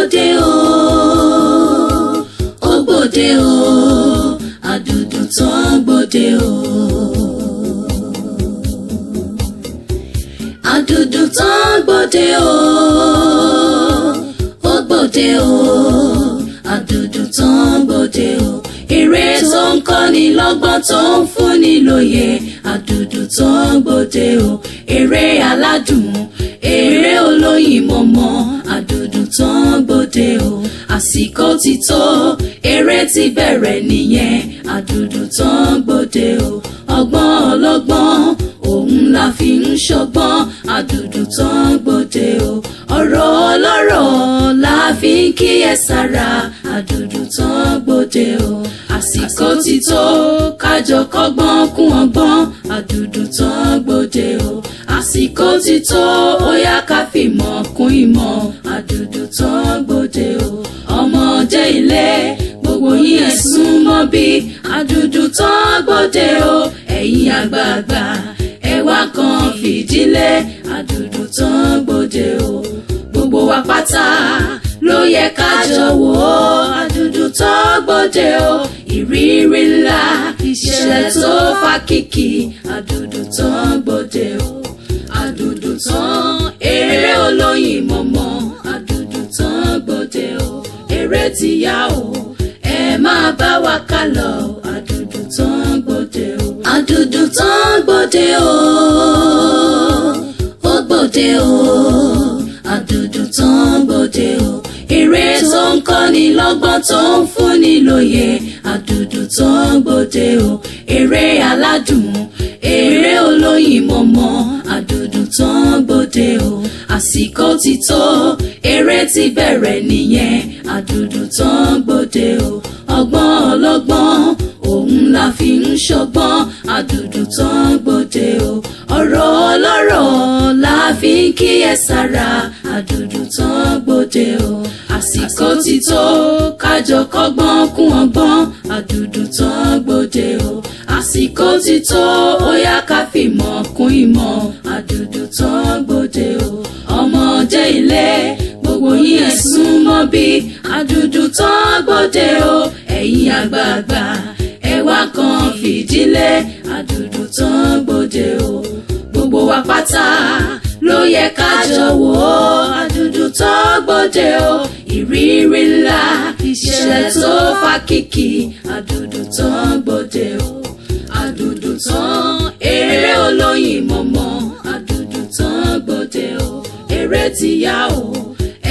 gbòde o, ó gbòde o, Adunduntan gbòde o. Adunduntan gbòde o, ó gbòde o, Adunduntan gbòde o. Eré tó ń kọ́ni lọ́gbọ́n tó ń fúnni lóye, Adunduntan gbòde o. Eré aládùn, eré olóyin mọ̀mọ́, Adunduntan gbòde o. Àsìkò ti tó, eré ti bẹ̀rẹ̀ nìyẹn, Adunduntan gbòde o. Ọgbọ́n ọlọ́gbọ́n, òun la fi ń ṣọgbọ́n, Adunduntan gbòde o. Ọ̀rọ̀ ọlọ́rọ̀ la fi ń kíyèsára, Adunduntan gbòde o. Àsìkò ti tó, kájọ kọ́gbọ́n kún ọgbọ́n, Adunduntan gbòde o. Àsìkò ti tó, ó yá ká fìmọ̀ kún ìmọ̀, Adunduntan gbòde o. Ọmọdé ilé, gbogbo yín ẹ súnmọ́ bí, Adunduntan gbòde o. Ẹ̀yin àgbààgbà, ẹ wá kan fìdílé, Adunduntan gbòde o. Gbogbo wa pátá ló yẹ ká jọ wò ó, Adunduntan gbòde o. Ìrírí ńlá, ìṣẹ̀lẹ̀ tó fa kìkì, Adunduntan gbòde o. Adunduntan, eré olóyin mọ̀mọ́, Adunduntan gbòde o. Eré ti yá o, ẹ máa bá wa ká lọ, Adunduntan gbòde o. Adunduntan gbòde o, ó gbòde o, Adunduntan gbòde o. Eré tó ń kọ́ni lọ́gbọ́n tó ń fúnni lóye, Adunduntan gbòde o. Eré aládùn, eré olóyin mọ̀mọ́, Adunduntan gbòde o. Àsìkò ti tó, eré ti bẹ̀rẹ̀ nìyẹn, Adunduntan gbòde o. Ọgbọ́n ọlọ́gbọ́n, òun la fi ń ṣọgbọ́n, Adunduntan gbòde o. Ọ̀rọ̀ ọlọ́rọ̀ la fi ń kíyèsára, Adunduntan gbòde o. Àsìkò ti tó, kájọ kọ́gbọ́n kún ọgbọ́n, Adunduntan gbòde o. Àsìkò ti tó, ó yá ká fìmọ̀ kún ìmọ̀, Adunduntan gbòde o. Ọmọdé ilé, gbogbo yín ẹ súnmọ́ bí, Adunduntan gbòde o. Ẹ̀yin àgbààgbà, ẹ wá kan fìdílé, Adunduntan gbòde o. Gbogbo wa pátá ló yẹ ká jọ wò ó, Adunduntan gbòde o. Ìrírí ńlá, ìṣẹ̀lẹ̀ tó fa kìkì, Adunduntan gbòde o. Adunduntan, eré olóyin mọ̀mọ́, Adunduntan gbòde o. Eré ti yá o,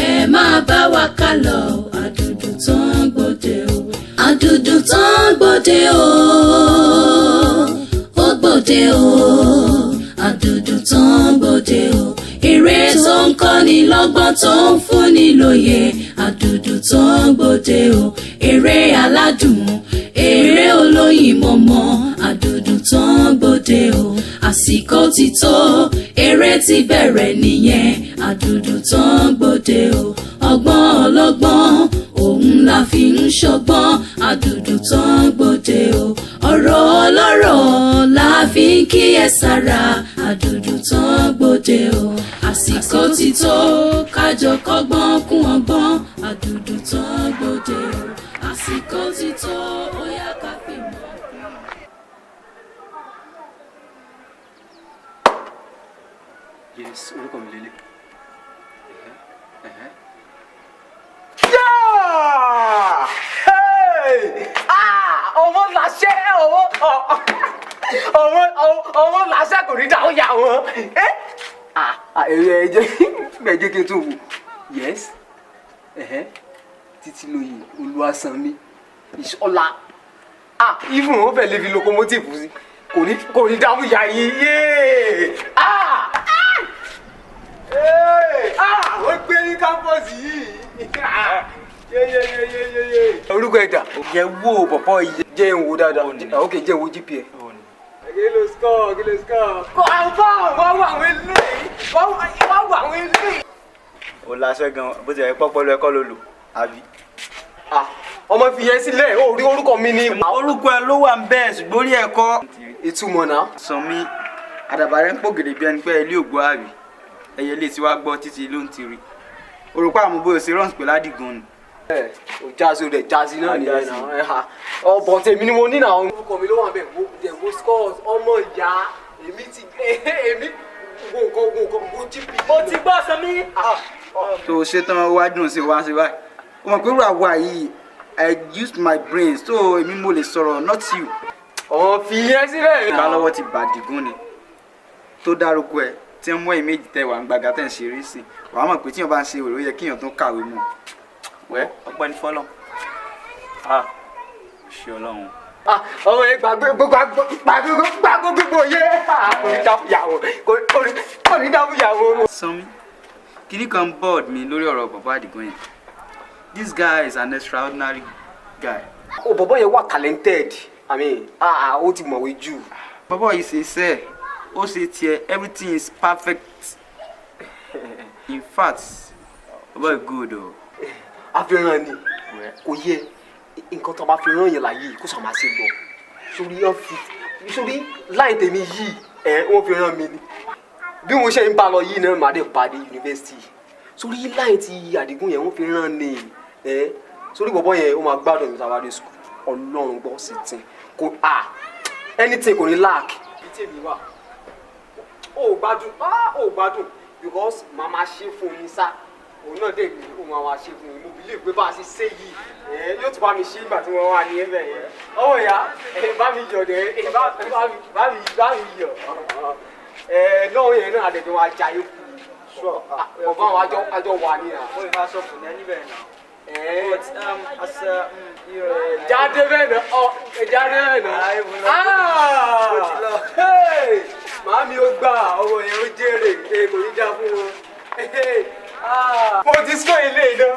ẹ máa bá wa ká lọ, Adunduntan gbòde o. Adunduntan gbòde o, ó gbòde o, Adunduntan gbòde o. Eré tó ń kọ́ni lọ́gbọ́n tó ń fúnni lóye, Adunduntan gbòde o. Eré aládùn, eré olóyin mọ̀mọ́, Adunduntan gbòde o. Àsìkò ti tó, eré ti bẹ̀rẹ̀ nìyẹn, Adunduntan gbòde o. Ọgbọ́n ọlọ́gbọ́n, òun la fi ń ṣọgbọ́n, Adunduntan gbòde o. Ọ̀rọ̀ ọlọ́rọ̀ la fi ń kíyèsára, Adunduntan gbòde o. Àsìkò ti tó, kájọ kọ́gbọ́n kún ọgbọ́n, Adunduntan gbòde o. Àsìkò ti tó, ó yá ká fìmọ̀ kún. Yes, orúkọ mi lélẹ̀. Ọmọ làṣẹ ọmọ làṣẹ kò ní dáhùn yà wọn. Ẹ jẹ́ kí n tún wò. Yes. Títí lóye Olúwasanmi Ìṣọ̀lá. Even ó fẹ́ lè fi locomotive sí. Kò ní dáhùn yà yìí. Wọ́n gbé ní kámpọ̀sì yìí. Orúkọ ẹ̀dá. Yẹ wo bọ̀bọ̀ yìí. Jẹ́ ń wo dáadáa. Ok, jẹ́ ń wo GPA. Kí ló score? Confirm, wọ́n wà àwọn eléyìí. Wọ́n wà àwọn eléyìí. O láṣẹ gan bó ti ẹ̀ pọ́pọ́ lọ ẹ̀kọ́ ló lò àbí. Ọmọ fi yẹn sílẹ̀, ó rí orúkọ mi ni. Orúkọ ẹ ló wà ń bẹ́ẹ̀ ṣùgbọ́n orí ẹ̀kọ́. Ìtumọ̀ náà. Sànmí àdàbà rẹ̀ ń pò gèdè bí ẹni pé ilé ògbó àrí. Ẹyẹ lè ti wá gbọ́ títí ló ń tiri. o rò pé àwọn bóyá ṣe runs pẹ̀lú Adigun ni. O jazzy o dẹ̀ jazzy náà nìyẹn náà. Ọ̀bọ̀n tèmi ni mo ní náà. Orúkọ mi ló wà bẹ́ẹ̀ wo scores ọmọ ìyá èmi ti èmi wo GP. Mo ti gbọ́ sọ mí. tó o ṣe tán wá dùn sí wá sí báyìí o mọ̀ pé irú àwa yìí I used my brain so èmi mo lè sọ̀rọ̀ not you. Fi yẹn sílẹ̀. ìgbà lọ́wọ́ ti bà Adigun ni tó dárúkọ ẹ tí ń mú ẹ̀yìn méjì tẹ wà ń gbàgà tẹ̀ ń ṣeré sí wàá mọ̀ pé tíyàn bá ń ṣe wèrè ó yẹ kíyàn tó kàwé mọ́ wẹ́ ọpẹ́ ní fọ́lọ́ ṣe ọlọ́run. ọmọ yẹn gbàgbé gbogbo yé kò ní dábùyàwó. Sanmi kìnnì kan board mi lórí ọ̀rọ̀ bàbá Adigun yẹn. This guy is an extraordinary guy. Bàbá yẹn wà talented I mean ó ti mọ̀wé jù. Bàbá yìí ṣe iṣẹ́ ó ṣe tiẹ̀ everything is perfect. In fact bàbá yìí good o. Àfihàn ni kò yẹ nǹkan tó bá fi ràn yẹn láyé kó sọ máa ṣe lọ sórí láì tèmi yìí wọ́n fi ràn mí ni bí mo ṣe ń bá lọ yìí náà màá dé pàdé yunifásitì sórí láì ti Adigun yẹn wọ́n fi ràn ní sórí bọ̀bọ̀ yẹn ó máa gbádùn mi tàbá dé sùkúl Ọlọ́run gbọ́ sí tí kò anything kò ní lack. ìtẹ̀mí wà ó gbádùn because màmá ṣe fún mi sá òun náà dẹ̀ ní òun àwọn àṣẹ fún mi mo believe pé bá a ṣe ṣe yìí yóò tún bá mi ṣe nígbà tí wọ́n wà ní ẹ̀fẹ̀ yẹn ọwọ́ ìyá bá mi yọ̀ dẹ̀ bá mi yọ̀ náà yẹn náà àdẹ̀dẹ̀ wa jayé kú ọba àwọn àjọ wà ní à. ó lè máa sọ fún ẹ níbẹ̀ náà. jáde bẹ́ẹ̀ náà jáde bẹ́ẹ̀ náà. màámi ó gbà ọmọ yẹn ó jèrè kò ní já fún wọn. mo ti sọ ilé iná.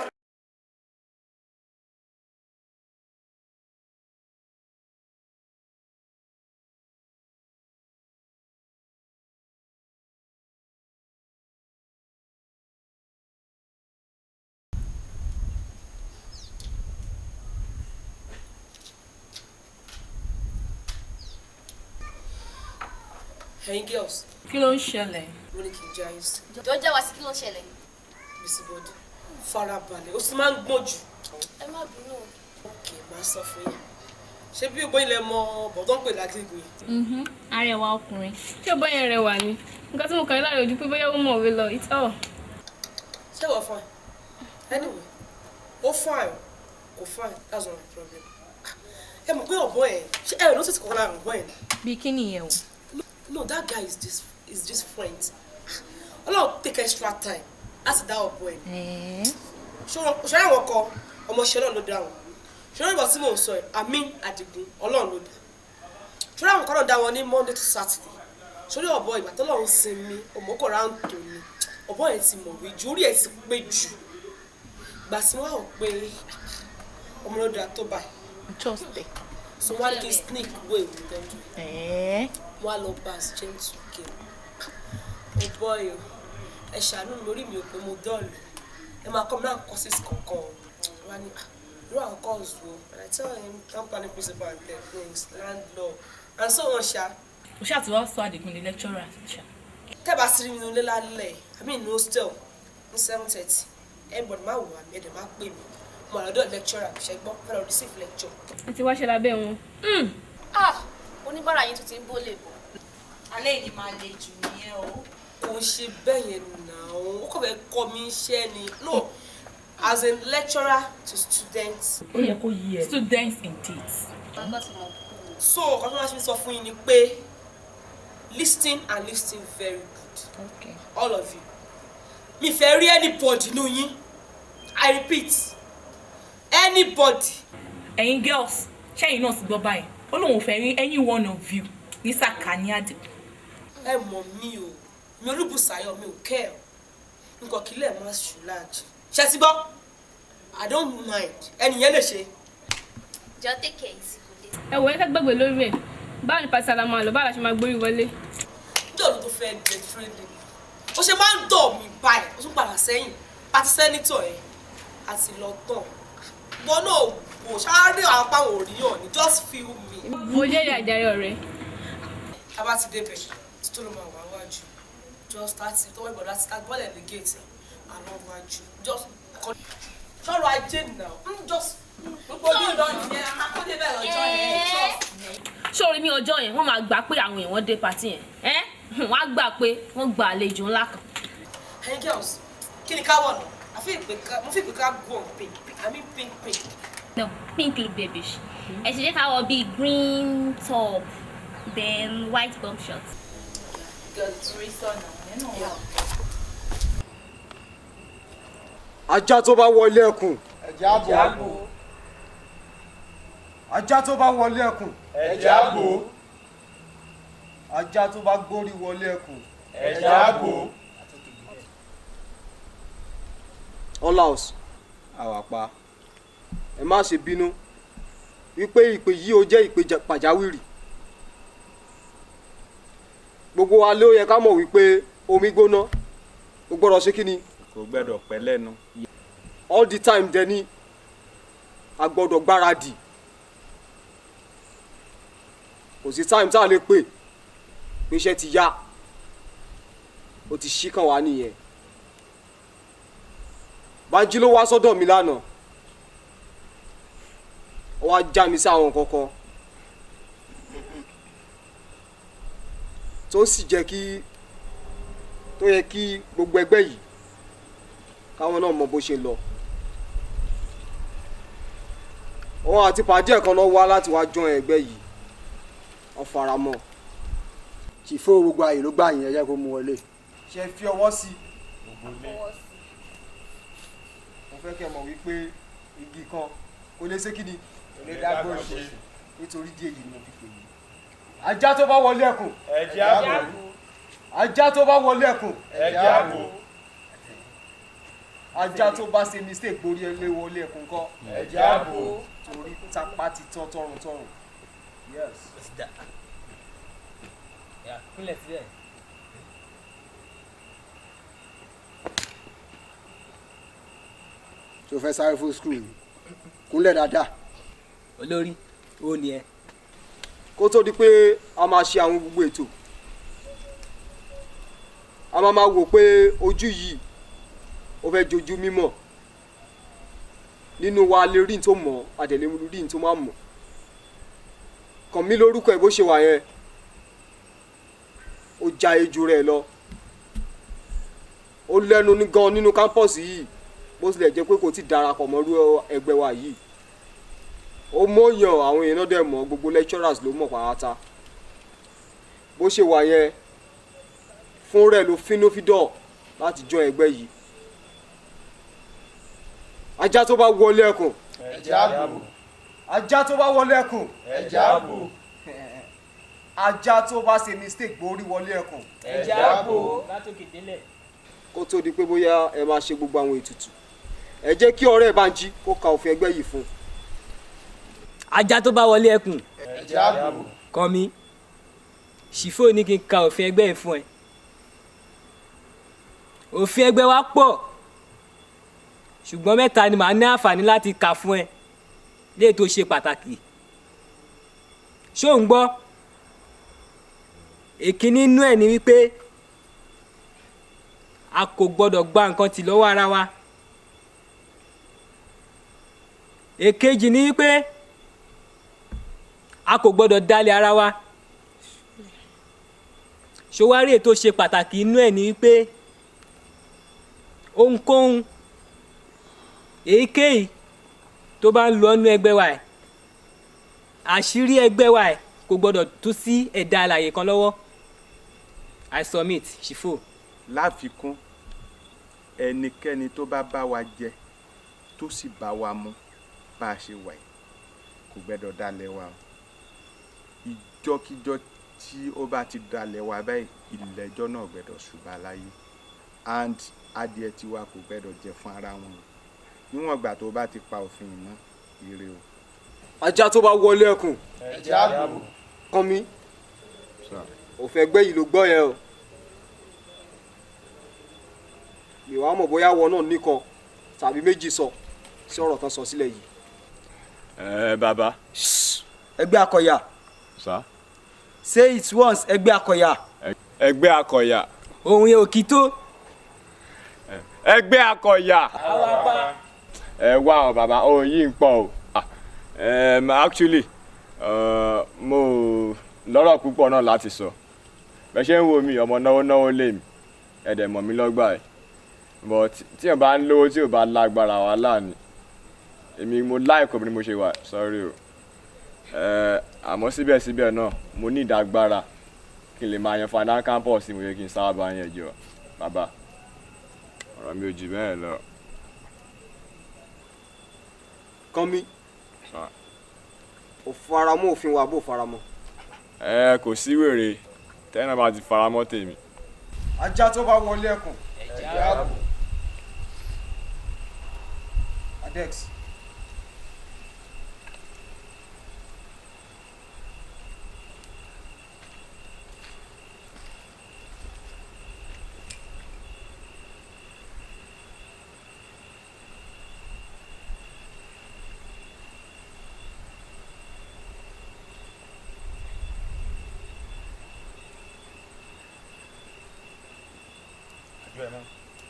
Hey girls. Kí ló ń ṣẹlẹ̀? Mo ní kí n já yín sí. Jọjọ́ wá sí kí ló ń ṣẹlẹ̀? Bisibodi. Farabalẹ̀, ó sì máa ń gbọ́n jù. Ẹ má bínú. Ok, máa sọ fún yín. Ṣé bí ògbó ilẹ̀ mọ bọ̀dọ̀ ń pè lágbègbè? Arẹwà ọkùnrin. Ṣé ọba yẹn rẹwà ni? Nǹkan tí mo kàn láàrin ojú pé bóyá ó mọ̀wé lọ, it's all. Ṣé wọ́n fine? Anyway, ó fine kò fine, that's not my problem. Ẹ mọ̀ pé ọ̀bọ ẹ̀ ṣé ẹ ló sì ti kọ́kọ́ láàrin ọ̀bọ ẹ̀ ni? Bí kí nìyẹn o? No, that guy is just friend. Ọlọ́run take extra time láti dá ọ̀bọ ẹ̀. Ṣé àwọn ọkọ ọmọọṣẹ́ náà ló dá wọn? Ṣé wọ́n ìbọn tí mò ń sọ ẹ̀ àmín Adigun Ọlọ́run ló dá. Ṣé àwọn kan náà dá wọn ní Monday to Saturday? Ṣé orí ọ̀bọ ìgbà tó lọ́run sinmi ọmọkọ̀ọ́ra ń tò ní? Ọ̀bọ ẹ̀ ti mọ̀wé ju orí ẹ̀ ti pé jù. Ìgbà tí wọ́n á pé ọmọ ló dá tó báyìí. Just there. So wọ́n á kí sneak way with them. Wọ́n á lọ bá as gentle girl. Oh boy, ẹ ṣàánú mi lórí mi ò pé mo dọ́ọ̀lù. Ẹ máa kọ́ mi náà courses kankan. Wọ́n á ní irú àwọn course wo. And I tell him company principal and things, land law and so on ṣá. O ṣáà ti wá sọ Adigun di lecturer ṣá. Tẹ́ bá sí mi nílé lálẹ́, I mean no hostel ní 7:30. Everybody máa wò wá mi ẹ̀dẹ̀ máa pè mí. Mo àlọ́dọ̀ lecturer ṣẹ́gbọ́n fẹ́ lọ receive lecture. Ẹ ti wá ṣe lábẹ́ wọn. Oníbàárà yín tún ti ń bó lè bọ̀. Alẹ́ yìí máa le jù nìyẹn o. Kò ń ṣe bẹ́ẹ̀ yẹn náà ó kàn fẹ́ kọ́ mi iṣẹ́ ni. No, as a lecturer to students. Ó yẹ kó yí ẹ. Students indeed. Ọgbọ́n ti mọ̀. So ọ̀kan tó máa fi sọ fún yín ni pé listen and listen very good. Okay. All of you. Mi fẹ́ rí anybody nínú yín. I repeat, anybody. Ẹ̀yin girls, ṣẹ́yìn náà ti gbọ́ báyìí. Ó lóun ò fẹ́ rí any one of you ní sàkání Adigun. Ẹ mọ̀ mí o, mi Olúbùsáyọ̀ mi ò kẹ́ ọ̀. Nǹkan kílẹ̀ máa ṣù láàjì. Ṣé ti gbọ́? I don't mind. Ẹnìyẹn lè ṣe. Jọ take care ìsìnkú dé. Ẹ wò ẹ ká gbàgbé lórí ẹ̀. Báwo ni pàṣẹ àlámọ́ àlọ́ báwo la ṣe máa gbórí wọlé? Dọ̀lù tó fẹ́ get friendly. Ó ṣe máa ń dọ̀ mí báyìí, ó tún padà sẹ́yìn. Pàtí sẹ́nítọ̀ ẹ̀ àti lọ tán. Wọ́n náà wò ṣáárí àwọn apáwọn òríyàn ni just feel me. Mo jẹ́ ìyá ìdarí ọ̀rẹ́. A bá ti débẹ̀, tí tó ló máa wá wájú. Just start it, tọ́wọ́ ìgbọ̀dọ̀ láti start bọ́ọ̀lù ẹ̀ lè gate. Aláwájú just sọ̀rọ̀ ajé now just gbogbo ní ìdán tiẹ̀ akọ́dé bẹ́ẹ̀ lọ́jọ́ yẹn sórí ní ọjọ́ yẹn wọ́n máa gbà pé àwọn èèyàn dé pàtí yẹn wọ́n á gbà pé wọ́n gba àlejò ńlá kan. Hey girls kí ni ká wọ̀ nù mo fi ìpè ká go on pink I mean pink. No, pink look babish. Ẹ ṣe jẹ́ ká wọ bíi green top then white bump shorts. Girl, it's really so now. Ajá tó bá wọlé ẹkùn. Ẹ̀jẹ̀ àbò. Ajá tó bá wọlé ẹkùn. Ẹ̀jẹ̀ àbò. Ajá tó bá gbórí wọlé ẹkùn. Ẹ̀jẹ̀ àbò. All house. Àwàpá. Ẹ má ṣe bínú wípé ìpè yìí ó jẹ́ ìpè pàjáwìrì. Gbogbo wa ló yẹ ká mọ̀ wípé omi gbóná ó gbọ́dọ̀ ṣe kíni. Kò gbẹ́dọ̀ pẹ́ lẹ́nu. All the time dẹni a gbọ́dọ̀ gbáradì. Kò sí time tá a lè pè pé iṣẹ́ ti yá ó ti ṣí kàn wá nìyẹn. Bánjí ló wá sọ́dọ̀ mi lánàá ó wá já mi sí àwọn kankan tó sì jẹ́ kí tó yẹ kí gbogbo ẹgbẹ́ yìí káwọn náà mọ bó ṣe lọ. Òun àti pàdé ẹ̀kan lọ wá láti wá join ẹgbẹ́ yìí wọ́n fara mọ́. Ṣìfó gbogbo àyè ló gbà yín ẹ jẹ́ kó mú wọlé. Ṣé fi ọwọ́ sí mo fẹ́ kẹ́ mọ̀ wípé igi kan kò lè ṣe kíni Kò lè dágbó ṣe. nítorí díẹ̀ yìí ni mo fi pè yín. Ajá tó bá wọlé ẹkùn. Ẹ̀jẹ̀ àbò. Ajá tó bá wọlé ẹkùn. Ẹ̀jẹ̀ àbò. Ajá tó bá ṣe mistake borí ẹlé wọlé ẹkùn kọ́. Ẹ̀jẹ̀ àbò. Torí tápá ti tán tọrùn. Yes. Kúnlẹ̀ sílẹ̀. Tó fẹ́ sáré fún skul ni. Kúnlẹ̀ dáadáa. Olórí ó ní ẹ. Kó tó di pé a máa ṣe àwọn gbogbo ètò a máa wò pé ojú yìí ó fẹ́ jojú mímọ̀ nínú wa lè rí n tó mọ̀ àdẹ̀lé rí n tó má mọ̀. Kàn mí lórúkọ ẹ̀ bó ṣe wà yẹn ó já ejò rẹ̀ lọ ó lẹ́nu gan nínú kámpọ̀sì yìí bó tilẹ̀ jẹ́ pé kò ti darapọ̀ mọ́rú ẹgbẹ́ wa yìí ó mọ̀yàn àwọn èèyàn náà dẹ̀ mọ̀ gbogbo lecturers ló mọ̀ pàápàá bó ṣe wà yẹn fún rẹ̀ ló fínúfídọ̀ láti join ẹgbẹ́ yìí. Ajá tó bá wọlé ẹkùn. Ẹ̀jẹ̀ àbò. Ajá tó bá wọlé ẹkùn. Ẹ̀jẹ̀ àbò. Ajá tó bá ṣe mistake borí wọlé ẹkùn. Ẹ̀jẹ̀ àbò. Látòkè délẹ̀. Kó tó di pé bóyá ẹ máa ṣe gbogbo àwọn ètùtù ẹ jẹ́ kí ọ̀rẹ́ Bánjí kó ka òfin ẹgbẹ́ yìí fún. Ajá tó bá wọlé ẹkùn. Ẹ̀jẹ̀ àbò. Kàn mí. Ṣìfó ní kí n ka òfin ẹgbẹ́ yìí fún ẹ. Òfin ẹgbẹ́ wa pọ̀ ṣùgbọ́n mẹ́ta ni màá ní àǹfààní láti kà fún ẹ léè tó ṣe pàtàkì. Ṣó ń gbọ́? Èkíní inú ẹ̀ ni wípé a kò gbọ́dọ̀ gba nǹkan tì lọ́wọ́ ara wa. Èkejì ni wípé a kò gbọ́dọ̀ dalẹ̀ ara wa. Ṣòwárí ètò ṣe pàtàkì inú ẹ̀ ni wípé ohunkóhun èyíkéyìí tó bá ń lọ nínú ẹgbẹ́ wa ẹ̀ àṣírí ẹgbẹ́ wa ẹ̀ kò gbọ́dọ̀ tú sí ẹ̀dá alààyè kan lọ́wọ́. I submit Ṣìfó. Láfikún ẹnikẹ́ni tó bá bá wa jẹ tó sì bá wa mu bá a ṣe wà yìí kò gbẹ́dọ̀ dalẹ̀ wa o. Ìjọ́kíjọ́ tí ó bá ti dalẹ̀ wa báyìí ilé-ẹjọ́ náà gbẹ́dọ̀ ṣùgbọ́n láyé and adìẹ tiwa kò gbẹ́dọ̀ jẹ fún ara wọn níwọ̀n ìgbà tó bá ti pa òfin iná ire o. Ajá tó bá wọlé ẹkùn. Ẹ̀jẹ̀ àbò. Kàn mí òfin ẹgbẹ́ yìí ló gbọ́ yẹn o. mi wàá mọ̀ bóyá wọn náà nìkan tàbí méjì sọ sí ọ̀rọ̀ tán sọ sílẹ̀ yìí. Bàbá. Ẹgbẹ́ Akọ̀yà. Sá. Say it once, ẹgbẹ́ Akọ̀yà. Ẹgbẹ́ Akọ̀yà. Ohun yẹn ò kì í tó. ẹgbẹ́ akọ̀yà. Ẹ wá ọ bàbá ó yí ń pọ̀ o. Actually mo lọ́rọ̀ púpọ̀ náà láti sọ. Bẹ́ẹ̀ ṣe ń wo mi ọmọ náwó lé mi ẹ̀dẹ̀ mọ̀ mí lọ́gbà ẹ̀. But tí ò bá ń lówó tí ò bá lágbára wàhálà ni. Èmi mo láìkọ̀ bí mo ṣe wà sorry o. Àmọ́ síbẹ̀síbẹ̀ náà mo ní ìdágbára kí n lè máa yan final campus mo yẹ kí n sábà yẹn jọ bàbá ọ̀rọ̀ mi ò jù bẹ́ẹ̀ lọ. Kánmi ò faramọ́ òfin wa bó faramọ́. Kò sí wèrè tẹ́nà bá ti faramọ́ tèmi. Ajá tó bá wọlé ẹkùn ẹ̀jẹ̀ àbò. Adex.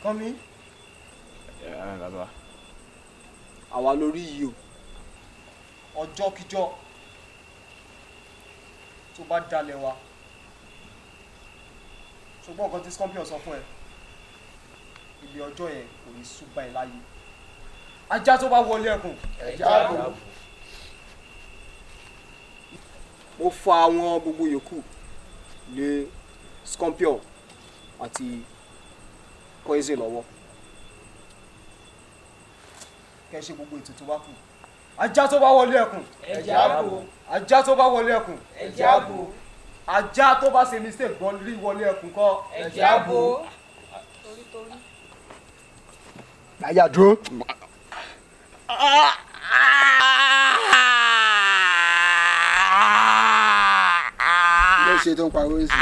Kánmi. Bàbá. Àwa lórí yìí o. Ọjọ́ kíjọ́ tó bá dalẹ̀ wa. Ṣùgbọ́n nǹkan tí Scorpion sọ fún ẹ. Ilé ọjọ́ yẹn kò ní súbà ẹ láyé. Ajá tó bá wọlé ẹkùn ẹ̀jẹ̀ àbò. Mo fa àwọn gbogbo yòókù lé Scorpion àti Poison lọ́wọ́. Kẹ́ ṣe gbogbo ètò tó bá kù. Ajá tó bá wọlé ẹkùn ẹ̀jẹ̀ àbò. Ajá tó bá wọlé ẹkùn ẹ̀jẹ̀ àbò. Ajá tó bá ṣe mistake gbọ́n rí wọlé ẹkùn kọ́ ẹ̀jẹ̀ àbò. Àyà dúró. Ilé ṣe tó ń pariwo sí.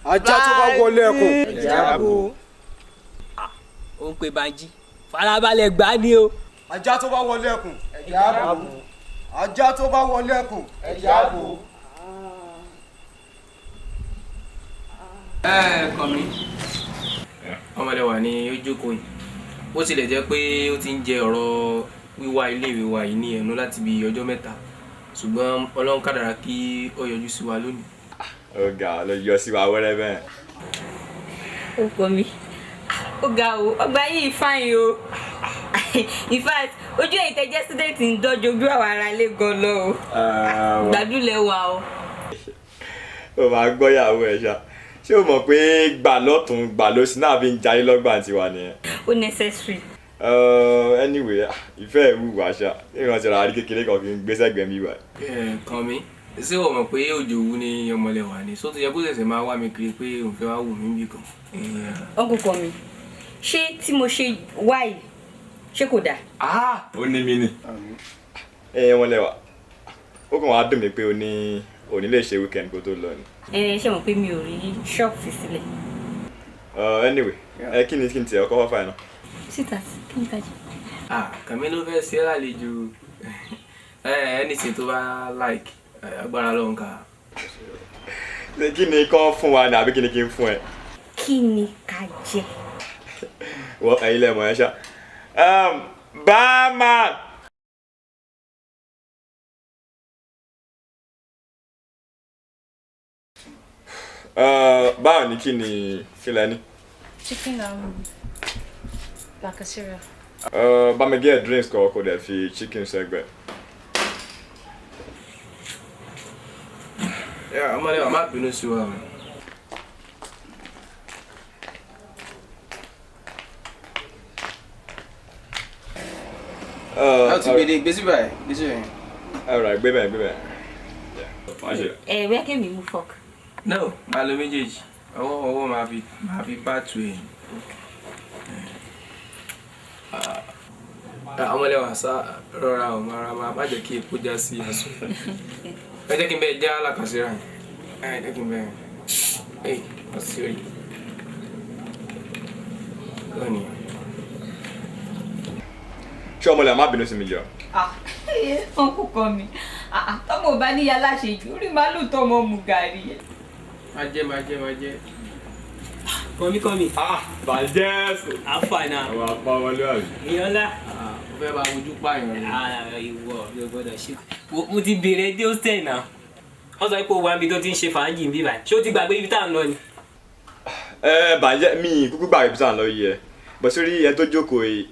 Ajá tó bá wọlé ẹkùn ẹ̀jẹ̀ àbò. Ó ń pe Banji farabalẹ̀ gbá ní o. Ajá tó bá wọlé ẹkùn ẹ̀jẹ̀ àbò. Ajá tó bá wọlé ẹkùn ẹ̀jẹ̀ àbò. Kánmi ọmọdé wa ní ó jókòó yìí bó tilẹ̀ jẹ́ pé ó ti ń jẹ ọ̀rọ̀ wíwá iléèwé wa yìí ní ẹnu láti bí ọjọ́ mẹ́ta ṣùgbọ́n Ọlọ́run kádàrá kí ó yọjú sí wa lónìí. Ọ̀gá ló yọ sí wa wẹ́rẹ́ bẹ́ẹ̀. Ó kọ mi ó ga o ọgbà yìí fáyín o in fact ojú ẹ̀yin tẹ́ jẹ́ student ń dọ́jú ojú àwọn ará ilé gan lọ o gbàdúlẹ̀ wa o. Ó máa gbọ́yàwó ẹ̀ ṣá ṣé o mọ̀ pé gbà lọ́tún gbà lósì náà fi ń jayé lọ́gbà tiwa nìyẹn. Ó necessary. Anyway ìfẹ́ ẹ̀ wù wá ṣá ìrántí ara rí kékeré kan kí n gbé sẹ́gbẹ̀ẹ́ mi wá. Kánmi ṣé o mọ̀ pé òjò wú ní ọmọlẹ̀ wà ní sótú yẹ kó ṣẹ̀ṣẹ̀ máa wá mi kiri pé òun fẹ́ wá wù mí bì kan. Uncle Kánmi ṣé tí mo ṣe wá yìí ṣé kò dáa. Ó ní mí nì wọn lẹ́wà ó kàn wá dùn mí pé òní lè ṣe weekend kó tó lọ ni. Ṣé mọ̀ pé mi ò rí shop fi sílẹ̀. Anyway kí ni tiẹ̀ ọkọ̀ fáfáì náà. Síta kí ni kájí. Kàmí ló fẹ́ ṣe é lálejò anything tó bá like agbára lọ́hùn ká. Kí ni kán fún wa ni àbí kí ni kí n fún ẹ. Kí ni ká jẹ. Wọ́n ẹ̀yin lẹ́mọ̀ ẹ́ ṣá. Barman. Báwo ni kí ni kílẹ̀ ní. Chicken like a cereal. Bá mi get drinks kọ̀ kó dẹ̀ fi chicken sẹ́gbẹ̀. Ọmọdé wa má bínú sí wa. Ti gbé sí báyìí gbé sí báyìí. Alright gbé bẹ́ẹ̀. Where can we move fork? No, máa lo méjèèjì. Ọwọ́ máa fi pàtó ẹ̀. Ọmọdé wa sá rọra ọ̀ má jẹ́ kí epo já sí aṣọ. Ẹ jẹ́ kí n bẹ já alákàsíra. Ẹ jẹ́ kí n bẹ. Ọ̀sẹ̀ yìí. Lónìí. Ṣé ọmọlẹ̀ má bínú sí mi jọ. Uncle Kánmi tọ́mọ bá níyà láṣejù orí màálù tọ́mọ mu gàrí. Má jẹ́. Kọ́mí. Bàjẹ́. Àfààní. Àwọn apá wọlé àbí. Ìyọ́lá. Ó fẹ́ bá ojú pààyàn ni. Ìwọ ló gbọ́dọ̀ ṣe. Mo ti bèrè dé hostel náà. Wọ́n sọ pé ó wá níbi tó ti ń ṣe fàájì níbí báyìí. Ṣé o ti gbàgbé ibi tá à ń lọ ni? Bàjẹ́ mi kúkú gbàgbé ibi tá à ń lọ yìí ẹ. Bọ̀ sórí ẹ tó jókòó yìí,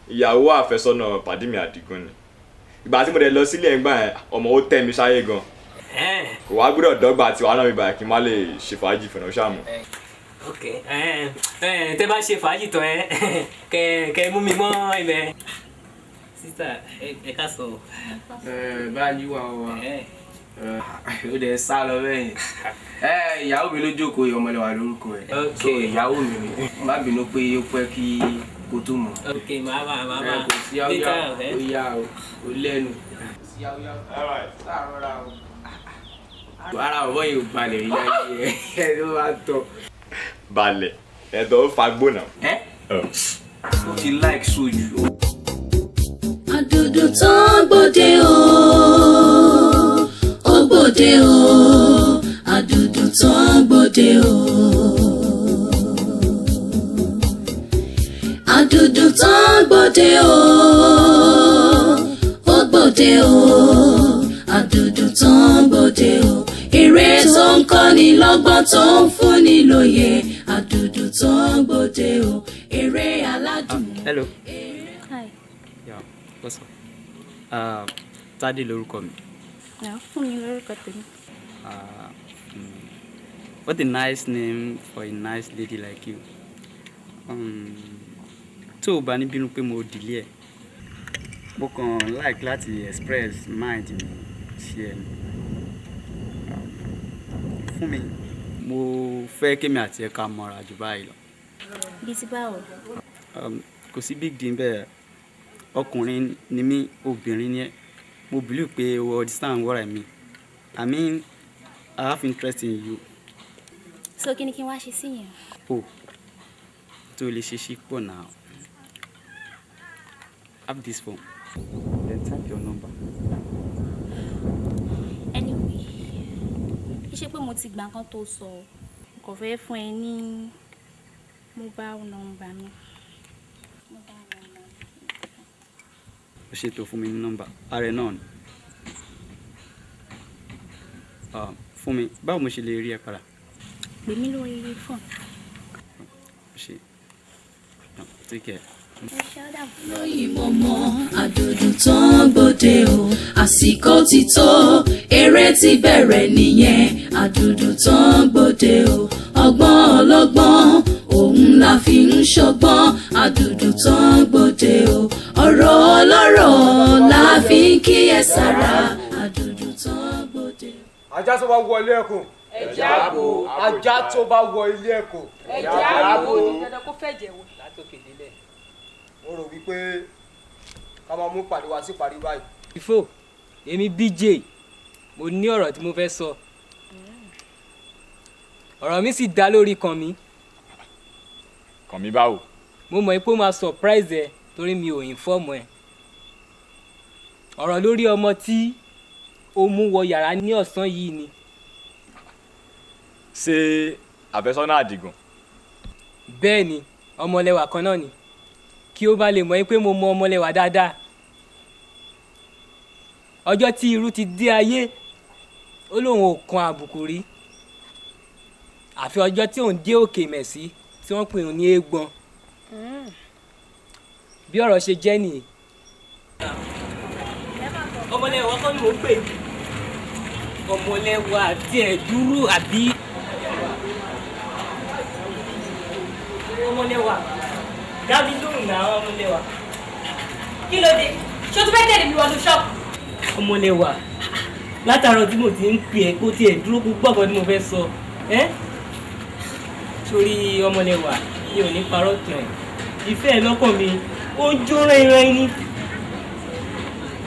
ìyàwó àfẹ́sọ́nà pàdé mi Adigun ni. Ìgbà tí mo dẹ̀ lọ sílé ẹ̀ ń gbà yẹn, ọmọ ó tẹ́ mi sáyé gan. Kò wá gbọ́dọ̀ dọ́gba tiwa náà mi báyìí kí n má lè ṣe fàájì fẹ̀nà ṣàmù. Ok, tẹ́ bá ṣe fàájì tán kẹ́ mú mi mọ́ ibẹ̀. Sísá ẹ ká sọ. Báyìí wà wá. Ó dẹ̀ sá lọ bẹ́ẹ̀ yẹn. Ìyàwó mi ló jókòó yìí, Ọmọlẹ́wà lórúkọ ẹ̀. So ìyàwó mi ni. Má bínú pé ó pẹ́ kí kó tó mọ̀. Ok, màá. Kò sí yáwó ó yá o, ó lẹ́nu. Ara ọ̀bọ yìí ò balẹ̀ ilé ayé ẹ̀ ló máa tọ̀. Balẹ̀ ẹ̀dọ̀ ó fagbó náà. Ó ti like sójú. Adunduntan gbòde o, ó gbòde o, Adunduntan gbòde o. Adunduntan gbòde o, ó gbòde o, Adunduntan gbòde o. Eré tó ń kọ́ni lọ́gbọ́n tó ń fúnni lóye, Adunduntan gbòde o. Eré aládùn. Hello. Hi. Yeah, what's up? Tade lórúkọ mi. Fún mi lórúkọ tèmi. What a nice name for a nice lady like you. Tó o bá ní bínú pé mo delay ẹ̀, mo kàn like láti express mind mi sí ẹ ni. Fún mi, mo fẹ́ kémi àti ẹ ká mọ́ra jù báyìí lọ. Bí ti báwo? Kò sí big deal bẹ́ẹ̀. Ọkùnrin ni mí, obìnrin ni ẹ́. Mo believe pé you understand what I mean. I mean, I have interest in you. So kí ni kí n wá ṣe sí yẹn? Oh, tó lè ṣe ṣí pọ̀ now. Have this phone. Then type your number. Anyway, kí ṣe pé mo ti gbà nǹkan tó sọ, kò fẹ́ fún ẹ ní mobile number mi. Ó ṣètò fún mi ní nọ́mbà. Ààrẹ náà ni. Fún mi, báwo mo ṣe lè rí ẹ padà? Pè mí lórí fóònù. Ó ṣe. Take care. Lóyìn mọ́mọ́ Adunduntan gbòde o, àsìkò ti tó, eré ti bẹ̀rẹ̀ nìyẹn, Adunduntan gbòde o, ọgbọ́n ọlọ́gbọ́n òun la fi ń ṣọgbọ́n, Adunduntan gbòde o, ọ̀rọ̀ ọlọ́rọ̀ la fi ń kíyèsára, Adunduntan gbòde o. Ajá tó bá wọ ilé ẹ̀kọ́. Ẹja bo. Ajá tó bá wọ ilé ẹ̀kọ́. Ẹja bo. Dandan kó fẹ́ jẹ̀wò. Látòkè délẹ̀. Mo rò wípé ká máa mú pàdé wá sí parí báyìí. Ifo, èmi BJ, mo ní ọ̀rọ̀ tí mo fẹ́ sọ. Ọ̀rọ̀ mi sì dá lórí kan mi. Kàn mí báwo? Mo mọ̀ pé ó máa surprise ẹ torí mi ò inform ẹ. Ọ̀rọ̀ lórí ọmọ tí ó mú wọ yàrá ní ọ̀sán yìí ni. Ṣé àfẹ́sọ́nà Adigun? Bẹ́ẹ̀ ni, Ọmọlẹ́wà kan náà ni. Kí ó bá lè mọ̀ pé mo mọ Ọmọlẹ́wà dáadáa. Ọjọ́ tí irú ti dé ayé, ó lóun ò kan àbùkù rí. Àfi ọjọ́ tí òun dé òkè mẹ̀sí tí wọ́n pè ní eégbọn. Bí ọ̀rọ̀ ṣe jẹ́ nìyí. Ọmọlẹ́wà kọ́ ni mò ń pè. Ọmọlẹ́wà díẹ̀ dúró àbí. Ọmọlẹ́wà dábí lóhùn náà Ọmọlẹ́wà. Kí ló dé? Ṣé o tún fẹ́ tẹ̀lé mi wọnú ṣọ́ọ̀bù? Ọmọlẹ́wà látàárọ̀ tí mo ti ń pè ẹ́ kó tiẹ̀ dúró kó gbọ́kàn tí mo fẹ́ sọ. Sórí Ọmọlẹ́wà mi ò ní parọ́ tàn ẹ́. Ìfẹ́ ẹ lọ́kàn mi ó ń jó rẹ́rẹ́ ní.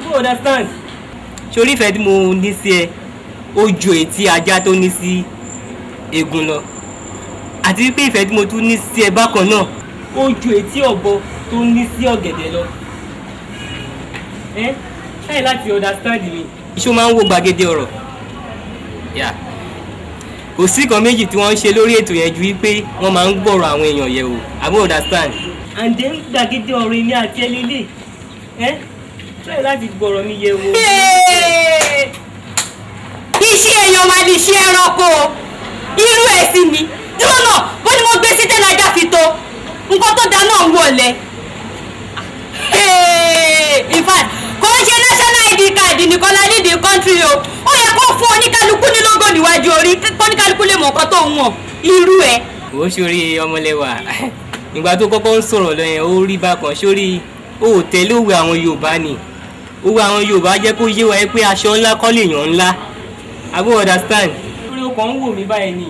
You understand? Sórí ìfẹ́ tí mo ní sí ẹ ó ju ètí ajá tó ní sí egun lọ. Àti wípé ìfẹ́ tí mo tún ní sí ẹ bákan náà ó ju ètí ọ̀bọ tó ní sí ọ̀gẹ̀dẹ̀ lọ. Ṣáì láti understand mi. Iṣó máa ń wo gbàgede ọ̀rọ̀. kò sí kan méjì tí wọ́n ń ṣe lórí ètò yẹn ju wípé wọ́n máa ń gbọ́rọ̀ àwọn èèyàn yẹ̀ wò àbí understand. and then gbàgede ọ̀rọ̀ èmi àti ẹlẹ́lẹ́ try láti gbọ́rọ̀ mi yẹ̀ wò. iṣẹ́ èèyàn máa di iṣẹ́ ẹranko irú ẹ̀ sí mi dúró náà bó ni mo gbé sí tẹ́lẹ̀ ajá fi tó nǹkan tó dáná ń wọlé. In fact kò ń ṣe national id card nìkan la nídìí country o ó yẹ kó fún oníkálukú ní lógo níwájú orí kóníkálukú lè mọ̀ nǹkan tó ń wọ̀n irú ẹ̀. ó ṣorí ọmọlẹ́wà ìgbà tó kọ́kọ́ ń sọ̀rọ̀ lọ yẹn ó rí bákan ṣórí ó tẹ̀lé òwe àwọn Yorùbá ni òwe àwọn Yorùbá jẹ́ kó yé wa pé aṣọ ńlá kọ́ lèèyàn ńlá àbí understand. lórí o kàn ń wò mí báyìí ni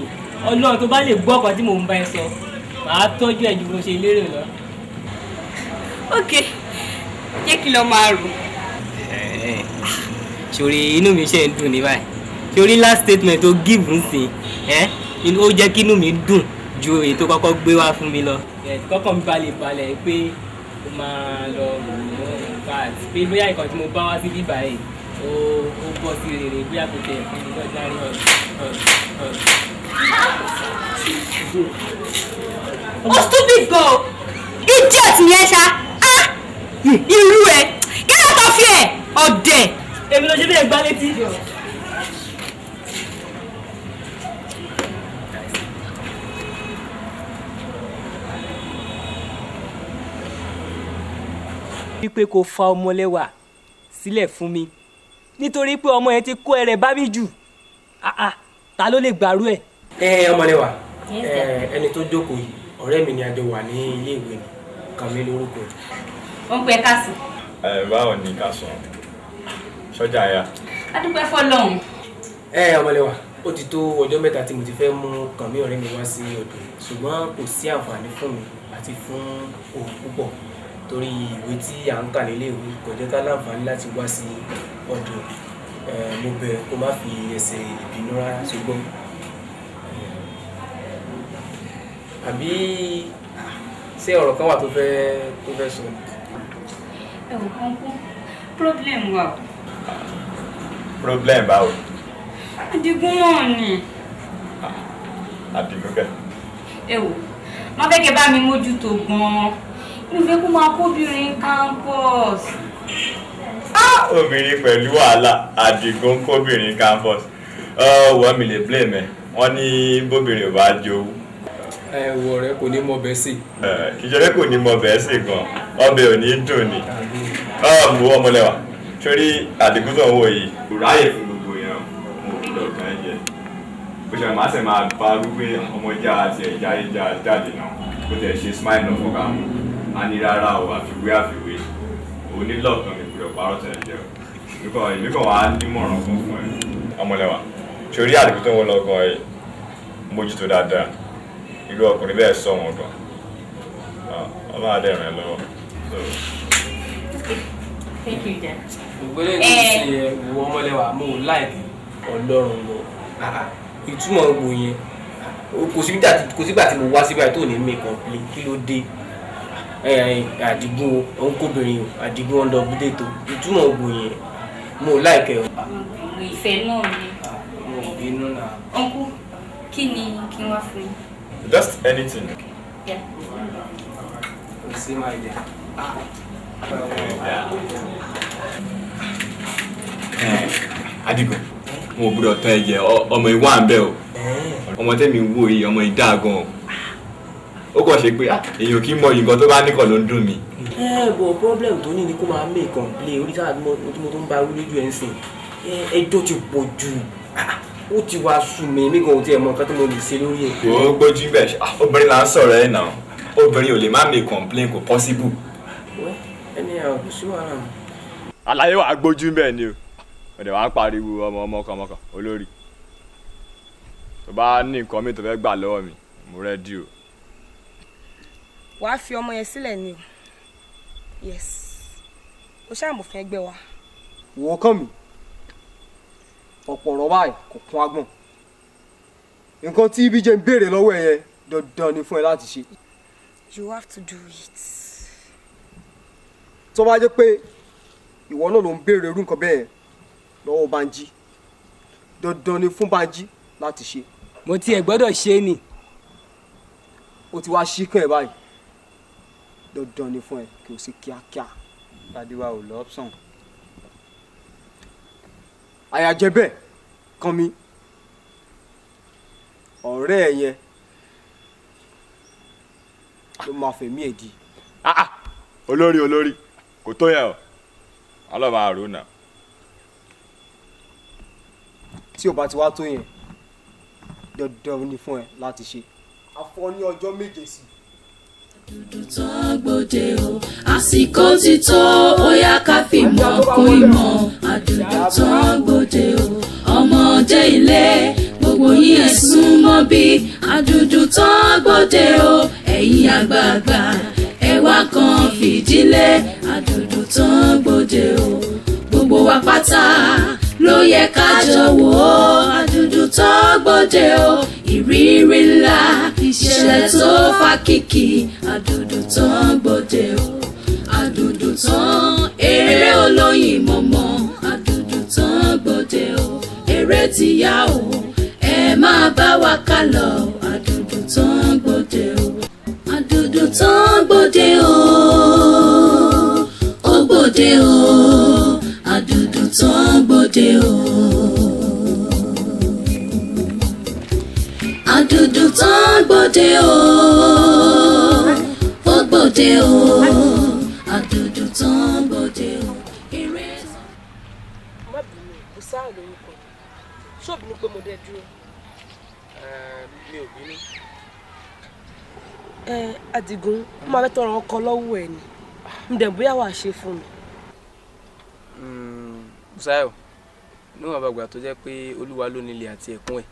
Ọlọ́run tó bá lè gbọ́ ọ̀kan tí mò ń bá ẹ sọ màá tọ́jú ẹ̀ ju bó ṣe lérò lọ. ok jẹ́ kí lọ máa rò. ṣòrí inú mi ṣe ń dùn ní báyìí ṣòrí last statement tó give ń sìn ó jẹ́ kí inú mi dùn ju èyí tó kọ́kọ́ gbé wá fún mi lọ. kọ́kọ́ mi balẹ̀ pé ó máa lọ pé bóyá nǹkan tí mo bá wá sí bíbá yìí ó bọ́ sí rere bóyá kò tẹ̀ fún mi lọ́jà rí ó stupid gan idiot yẹn ṣá irú ẹ kẹ́lẹ́ tó fi ẹ̀ ọ̀dẹ̀. èmi ló ṣe bẹ́ẹ̀ gbá létí. wípé kò fa ọmọlẹ́wà sílẹ̀ fún mi nítorí pé ọmọ yẹn ti kó ẹrẹ̀ bá mi jù ta ló lè gbàrú ẹ̀. ọmọlẹ́wà ẹni tó jókòó yìí ọ̀rẹ́ mi ni a jọ wà ní ilé ìwé ni Kànmí lórúkọ. wọ́n pẹ́ káàsì. báwo ni ká sọ sọ́jà ya. a dúpẹ́ fọlọ́run. ọmọlẹ́wà ó ti tó ọjọ́ mẹ́ta tí mo ti fẹ́ mú Kànmí ọ̀rẹ́ mi wá sí ọ̀dọ̀ ṣùgbọ́n kò sí àǹfààní fún mi àti fún òun púpọ̀ torí ìwé tí à ń kà nílé ìwé kò jẹ́ ká láǹfààní láti wá sí ọ̀dọ̀ mo bẹ̀ kó má fi ẹsẹ̀ ìbínú rárá ṣùgbọ́n àbí ṣé ọ̀rọ̀ kan wà tó fẹ́ sọ. ẹ wò kán kú problem wà o. problem báwo. Adigun náà ni. Adigun kẹ. ẹ wò má fẹ́ kẹ́ bá mi mójútó gan-an mi fẹ́ kó máa kóbìnrin campus. obìnrin pẹ̀lú wàhálà Adigun kóbìnrin campus wọ́n mi lè blame ẹ̀ wọ́n ní bóbìnrin ò bá jowú. ẹ̀wọ̀ rẹ kò ní mọ bẹ́ẹ̀ sí. ìṣẹ̀lẹ̀ kò ní mọ bẹ́ẹ̀ sí gan ọbẹ̀ ò ní dùn ni. mo ọmọlẹ́wà sórí Adigun tó ń wò yìí kò ráyè fún gbogbo yẹn mo gbọ́dọ̀ kàn jẹ bó ṣe máa ṣe máa bá wípé ọmọ ìjà àti ẹ̀já ìjà jáde náà kó tẹ̀ ṣe smile náà fọ́ká mu a ní rárá o àfiwé onílọ̀kan ní ìpínlẹ̀ ọ̀pá tẹ̀ jẹ́ o èmi kàn wá nímọ̀ràn fún ẹ ọmọlẹ́wà sórí Adigun tó ń wọ lọ́gàn ẹ̀ mójútó dáadáa irú ọkùnrin bẹ́ẹ̀ sọ wọn gan ọlọ́run adé ràn ẹ́ lọ́wọ́. Thank you, Dad. ògbélé ní ìsìn ìwọ ọmọlẹ́wà mo láìpẹ́ Ọlọ́run lọ ìtumọ̀ gbò yẹn kò sígbà tí mo wá síbà tó ní mi complain kí ló dé Adigun òun kóbìnrin Adigun ọ̀dọ̀ búdé tó ìtumọ̀ gbò yẹn mo láìpẹ́ o. ìfẹ́ náà ni. mo bínú náà. ọ̀nkú kí ni kí n wá fún yín. Just anything. Yeah. See my idea. Adigun mo gbọ́dọ̀ tán ẹ jẹ ọmọ ìwà ń bẹ o ọmọ tẹ́mi wò yìí ọmọ ìdá gan ó kàn ṣe pé èèyàn kì í mọ nǹkan tó bá nìkan ló ń dùn mí. bọ̀ problem tó ní ni kó máa make complain orí sáà mo tó ń bá wí lójú ẹ̀ ń sìn ẹjọ́ ti pọ̀ jù ó ti wá sú mi mí gan ò tiẹ̀ mọ nǹkan tó mo lè ṣe lórí ẹ̀. kò ó gbójú bẹ́ẹ̀ obìnrin là ń sọ̀rọ̀ ẹ̀ náà obìnrin ò lè má make complain kò possible. ẹni àwọn kò sí wàhálà mi. àlàyé wàá gbójú bẹ́ẹ̀ ni o ọ̀dẹ̀ wàá pariwo ọmọkànmọ́kàn olórí tó bá ní nǹkan mi tó fẹ́ gbà lọ́wọ́ mi mo rẹ́dí o. wàá fi ọmọ yẹn sílẹ̀ ni o yes o ṣáà mo fẹ́ gbẹ wa. wò ó kàn mí ọ̀pọ̀ ọ̀rọ̀ báyìí kò kún agbọ̀n nǹkan tí ibi jẹ́ ń béèrè lọ́wọ́ ẹ̀ yẹn dandan ni fún ẹ láti ṣe. you have to do it. tó bá jẹ́ pé ìwọ náà ló ń béèrè irú nǹkan bẹ́ẹ̀ lọ́wọ́ Bánjí dandan ni fún Bánjí láti ṣe. mo tiẹ̀ gbọ́dọ̀ ṣe ni. o ti wá ṣíkàn ẹ̀ báyìí dandan ni fún ẹ kí o sì kíákíá. dádì wa ò lọ option. àyàjẹ́ bẹ́ẹ̀ kàn mí ọ̀rẹ́ ẹ̀ yẹn ló máa fẹ̀mí ẹ̀ di. olórí kò tó yẹn o ọlọ́mọ àrùn náà. tí o bá ti wá tó yẹn dandan ni fún ẹ láti ṣe. a fún ọ ní ọjọ́ 7 sí. Àdúdú tán gbòde o àsìkò ti tó ó yá ká fìmọ̀ kún ìmọ̀. Àdúdú tán gbòde o ọmọdé ilé gbogbo yín ẹ sún mọ́ bí. Àdúdú tán gbòde o ẹ̀yin àgbààgbà ẹ wá kan fìdílé. Àdúdú tán gbòde o gbogbo wa pátá ló yẹ ká jọ wò ó. Àdúdú tán gbòde o ìrírí ńlá ìṣẹ̀lẹ̀ tó fa kìkì. Àdúdú tán gbòde o àdúdú tán eré olóyin mọ̀mọ́. Àdúdú tán gbòde o eré ti yá o ẹ máa bá wa ká lọ. Àdúdú tán gbòde o àdúdú tán gbòde o ó gbòde o àdúdú tán gbòde o. Àdúdú tán gbòde o ó gbòde o àdúdú tán gbòde o eré. má bínú kò sáà lórúkọ ṣọ́ọ̀bù ni pé mo dé dúró. mi ò bínú. Adigun mo máa fẹ́ tọrọ ọkọ lọ́wọ́ ẹ̀ ni n dẹ̀ bóyá wàá ṣe fún mi. Bùsáyọ̀ níwọ̀n bàgbà tó jẹ́ pé Olúwa ló nílé àti ẹ̀kún ẹ̀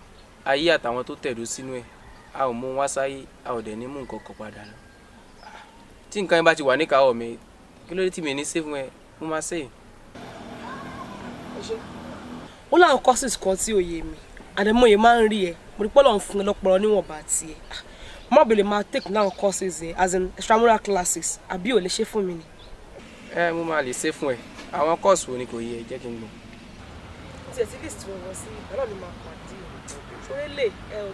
ayé àtàwọn tó tẹ̀dó sínú ẹ̀ a ò mú wá sáyé a ò dẹ̀ ní mú nǹkan kan padà lọ. tí nǹkan yẹn bá ti wà níkàáwọ́ mi kí ló dé tí mi ní ṣe fún ẹ mo máa ṣe. ó láwọn courses kan tí ò yé mi àdèmóye máa ń rí ẹ mo rí pọ́lọ́ ń fún ẹ lọ́pọ̀lọ́ níwọ̀nba tiẹ̀ má bèlè máa take náà courses yẹn as in extramural classes àbí ò lè ṣe fún mi ni. mo máa lè ṣe fún ẹ àwọn course wo ni kò yé ẹ jẹ́ kí n gbọ́. tí ẹ ti lè sọ wọn sí ìgbà náà ni máa pàdé ṣoré lè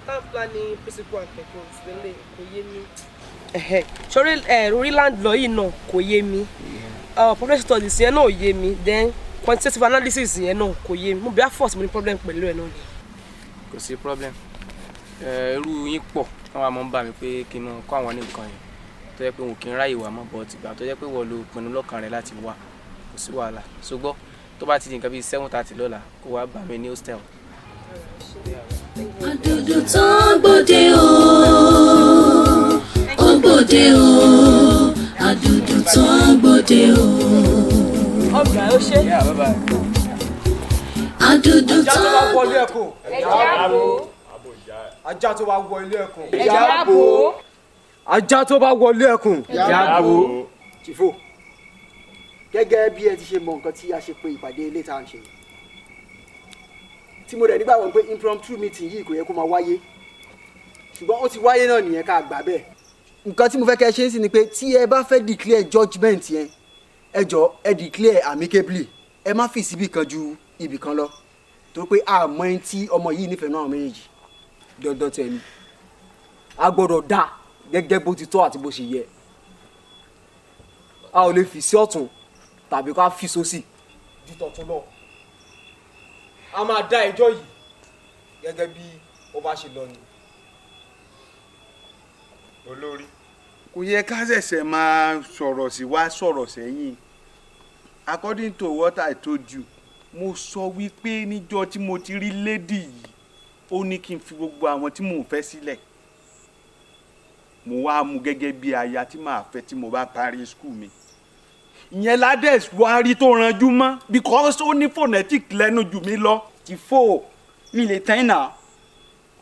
town planning principal and techniques lè kò yé mi. ṣoré orí land law yìí náà kò yé mi professional studies yẹn náà ò yé mi then quantitative analysis yẹn náà kò yé mi mo bí force mo ní problem pẹ̀lú ẹ̀ náà ni. kò sí problem irú yín pọ̀ káwọn àmọ́ ń bà mí pé kí n máa kọ́ àwọn ní nǹkan yẹn tó yẹ pé wọn kì í ráyè wà mọ́ bọ́ tìgbà tó yẹ pé wọ́n lo pinnu lọ́kàn rẹ̀ láti wá kò sí wàhálà ṣùgbọ́n tó bá ti di nǹkan bíi 7:30 lọ́la kó wá bá mi ní hostel. Àdúdú tán gbòde o ó gbòde o àdúdú tán gbòde o. ọgbà ó ṣe. Àdúdú tán. ajá tó bá wọ ilé ẹkùn. ẹ̀já bò. ajá tó bá wọlé ẹkùn. ẹ̀já bò. Chifo gẹ́gẹ́ bí ẹ ti ṣe mọ nǹkan tí a ṣe pé ìpàdé ilé tá à ń ṣe tí mo rẹ̀ nígbà wọ́n pé impromptu meeting yìí kò yẹ kó máa wáyé ṣùgbọ́n ó ti wáyé náà nìyẹn ká gbà bẹ́ẹ̀. nǹkan tí mo fẹ́ kẹ́ ẹ ṣe ń sìn ni pé tí ẹ bá fẹ́ declare judgement yẹn ẹ jọ ẹ declare amicably ẹ má fi síbì kan ju ibì kan lọ tó pé àmọ́ ẹni tí ọmọ yìí nífẹ̀ẹ́ náà méjèèjì dandan tẹ̀ ni a gbọ́dọ̀ dá gẹ́gẹ́ bó ti tọ́ àti bó ṣe yẹ a ò lè fi sí ọ̀tún tàbí ká fi sósì ju tọ̀tún lọ a máa dá ẹjọ́ yìí gẹ́gẹ́ bí ó bá ṣe lọ ni. olórí kò yẹ ká ṣẹ̀ṣẹ̀ máa sọ̀rọ̀ sí wá sọ̀rọ̀ sẹ́yìn according to what I told you mo sọ wípé níjọ́ tí mo ti rí lady yìí ó ní kí n fi gbogbo àwọn tí mò ń fẹ́ sílẹ̀ mo wá mú gẹ́gẹ́ bí aya tí màá fẹ́ tí mo bá parí school mi ìyẹn ládẹ́s wá rí tó ranjú mọ́ because ó ní phonetic lẹ́nu jù mí lọ. ti fò mi lè tán iná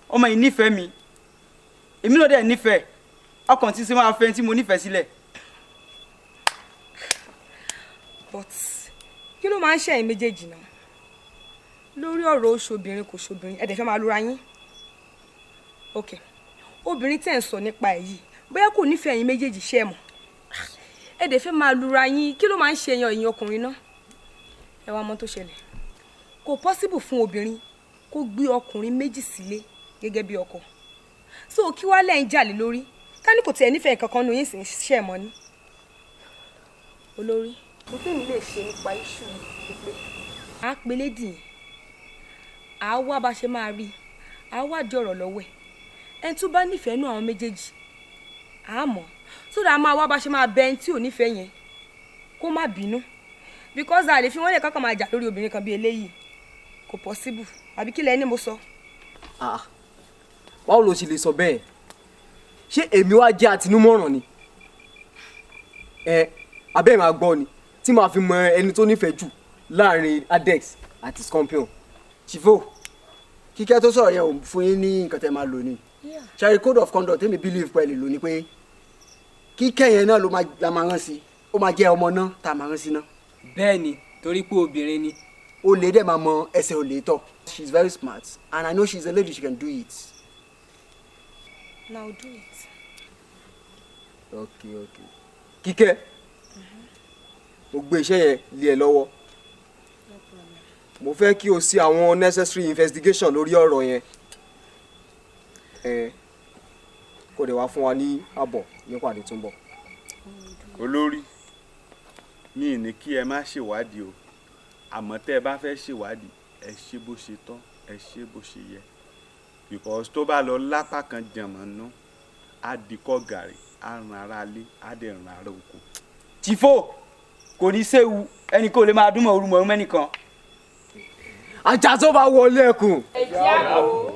ọmọ yìí nífẹ̀ẹ́ mi èmi ló dẹ̀ nífẹ̀ẹ́ ọkàn tí ṣe máa fẹ́ tí mo nífẹ̀ẹ́ sílẹ̀. but kí ló máa ń ṣe ẹ̀yin méjèèjì náà lórí ọ̀rọ̀ oṣobìnrin kò ṣobìnrin ẹ dẹ̀ fẹ́ máa lura yín ok obìnrin tẹ̀ ń sọ nípa ẹ̀ yìí bóyá kò nífẹ̀ẹ́ ẹ̀yin méjèèjì ṣe é mọ̀ ẹ dẹ̀ fẹ́ máa lura yín kí ló máa ń ṣe ẹ̀yin ọkùnrin náà ẹ wá mọ̀ tó ṣẹlẹ̀ kò possible fún obìnrin kó gbé ọkùnrin méjì sílé gẹ́gẹ́ bí ọkọ so kí wá lẹ́yìn jàlè lórí ká ní kò tiẹ̀ nífẹ̀ẹ́ kankan nu yín sì ń ṣiṣẹ́ mọ́ ni olórí mo tẹ́ mi lè ṣe nípa iṣu pípé à á pe lédì yẹn à á wá bá ṣe máa rí à á wádìí ọ̀rọ̀ lọ́wọ́ ẹ̀ ẹni tó bá nífẹ̀ẹ́ nú àwọn méjèèjì à á mọ̀ sódà a máa wá bá ṣe máa bẹ ẹni tí ò nífẹ̀ẹ́ yẹn kó má bínú because a lè fi wọ́n lè kọ́kọ́ máa jà lórí obìnrin kan bí eléyìí kò possible àbí kí lẹ ní mo sọ. báwo ló ṣe lè sọ bẹ́ẹ̀ ṣé èmi wá jẹ́ àtinúmọ̀ràn ni abẹ́ máa gbọ́ ni tí màá fi mọ ẹni tó nífẹ̀ẹ́ jù láàrin Adex àti Scorpion. Chivo kíkẹ́ tó sọ̀rọ̀ yẹn ò fún yín ní nǹkan tẹ́ máa lò ní ṣàrí code of conduct tèmi believe pẹ̀lú lò ní pé kíkẹ́ yẹn náà la máa rán sí ó máa jẹ́ ọmọ náà tá a máa rán sí náà. bẹ́ẹ̀ ni torí pé obìnrin ni. o lè dẹ̀ máa mọ ẹsẹ̀ ò lè tọ̀. she is very smart and I know she is a lady, she can do it. now do it. okay. kíkẹ́ mo gbé iṣẹ́ yẹn lé ẹ lọ́wọ́ mo fẹ́ kí o ṣe àwọn necessary investigation lórí ọ̀rọ̀ yẹn kó dẹ̀ wá fún wa ní àbọ̀ nípàdé tó ń bọ̀. olórí mi ní kí ẹ má ṣèwádìí o àmọ́ tẹ́ ẹ bá fẹ́ ṣèwádìí ẹ ṣe bó ṣe tọ́ ẹ ṣe bó ṣe yẹ because tó bá lọ lápá kan jàmọ́ ná á di kọ́ gàrí á ran ara lé á dẹ̀ ran ara oko. Chifo kò ní séwu ẹnì kò lè máa dúnmọ̀ orúmọ̀ mẹ́nìkan. ajá tó bá wọlé ẹkùn. ẹ̀jẹ̀ àbò.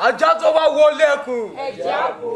ajá tó bá wọlé ẹkùn. ẹ̀jẹ̀ àbò.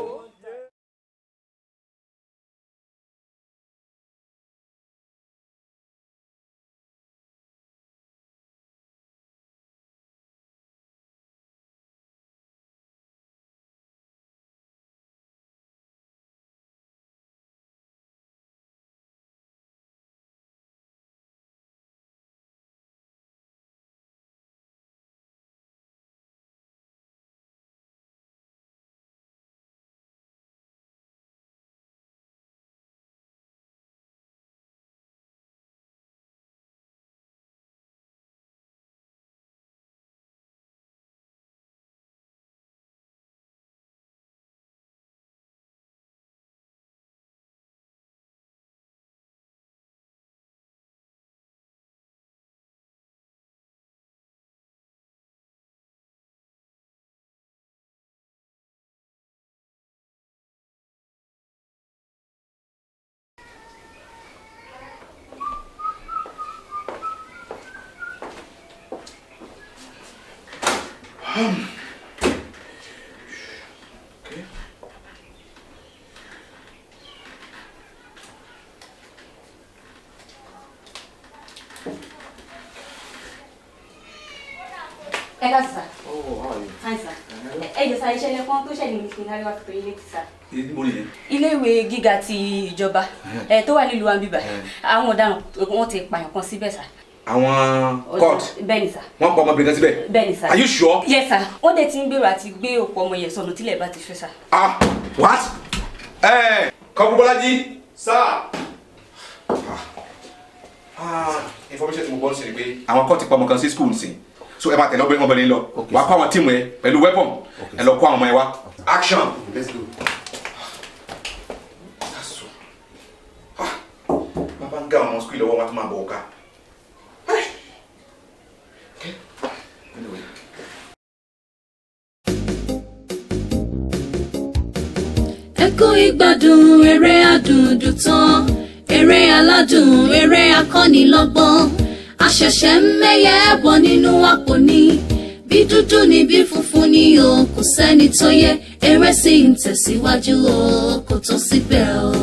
Sir. Oh, how are you? Hi, sir. Ẹ sá iṣẹ́ lẹ́kọ́ tó ṣẹlẹ̀ ní ìpínlẹ̀ Àríwá tó ilé ti sá. Ilé-ìwé gíga ti ìjọba tó wà nílùú Àbíbà. Àwọn ọ̀daràn wọ́n ti pààyàn kan síbẹ̀ sá. Àwọn court. Bẹ́ẹ̀ni sá. Wọ́n pa ọmọbìnrin kan síbẹ̀. Bẹ́ẹ̀ni sá. Are you sure? Yes sir. Wọ́n dẹ̀ ti ń gbèrò àti gbé òkú ọmọ yẹn sọnù tílẹ̀ bá ti fẹ́ sá. What? Kọ́pù Bọ́lájí. Sir. Information tí mo gbọ́ sí ni pé àwọn court ti pa ọmọ kan sí school sí. So ẹ bá tẹ̀lé ọbẹ̀rin lọ wà á kó àwọn tíìmù ẹ pẹ̀lú weapon ẹ lọ kó àwọn ọmọ ẹ wá action. Let's go. Bàbá ń gá àwọn school lọ́wọ́ wọn tó máa bọ̀ ọ̀ka. Ẹ kú ìgbádùn eré Adunduntan, eré aládùn, eré akọ́nilọ́gbọ́n. Àṣẹ̀ṣẹ̀ ń mẹ́yẹ bọ̀ nínú àpò ní bí dúdú ni bí funfun ni o kò sẹ́ni tó yẹ eré sì ń tẹ̀síwájú o kò tó síbẹ̀ o.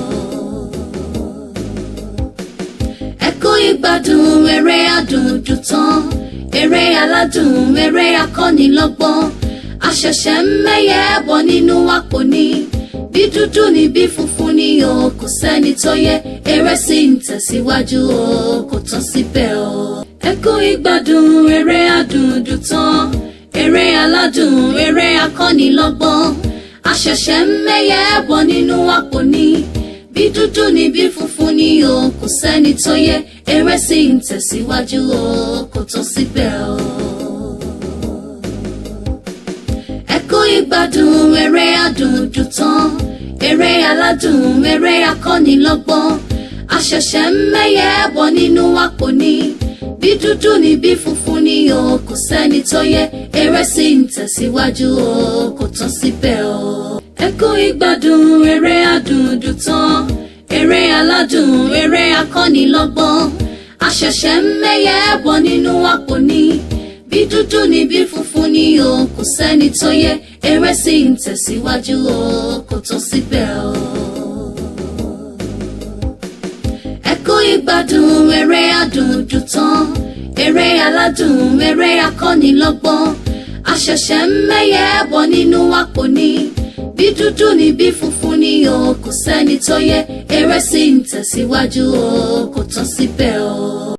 Ẹ kú ìgbádùn eré Adunduntan, eré aládùn, eré akọ́nilọ́gbọ́n. Àṣẹ̀ṣẹ̀ ń mẹ́yẹ bọ̀ nínú àpò ní bí dúdú ni bí funfun ni o kò sẹ́ni tó yẹ eré sì ń tẹ̀síwájú o kò tán síbẹ̀ o. Ẹ kú ìgbádùn eré Adunduntan, eré aládùn, eré akọ́nilọ́gbọ́n. Àṣẹ̀ṣẹ̀ ń mẹ́yẹ bọ̀ nínú àpò ní bí dúdú ni bí funfun ni o kò sẹ́ni tó yẹ eré sì ń tẹ̀síwájú o kò tán síbẹ̀ o. Ẹ ìgbádùn eré Adunduntan, eré aládùn, eré akọ́nilọ́gbọ́n. Àṣẹ̀ṣẹ̀ ń mẹ́yẹ bọ̀ nínú àpò ni, bí dúdú ni bí funfun ni o, kò sẹ́ni tó yẹ. Eré sì ń tẹ̀síwájú o, kò tán síbẹ̀ o. Ẹ kú ìgbádùn eré Adunduntan, eré aládùn, eré akọ́nilọ́gbọ́n. Àṣẹ̀ṣẹ̀ ń mẹ́yẹ bọ̀ nínú àpò ni, bí dúdú ni bí funfun ni o, kò sẹ́ni tó yẹ. Eré sì ń tẹ̀síwájú o, kò tán síbẹ̀ o. Ẹ kú ìgbádùn eré Adunduntan, eré aládùn, eré akọ́nilọ́gbọ́n. Àṣẹ̀ṣẹ̀ ń mẹ́yẹ bọ̀ nínú àpò ni, bí dúdú ni bí funfun ni o, kò sẹ́ni tó yẹ. Eré sì ń tẹ̀síwájú o, kò tán síbẹ̀ o.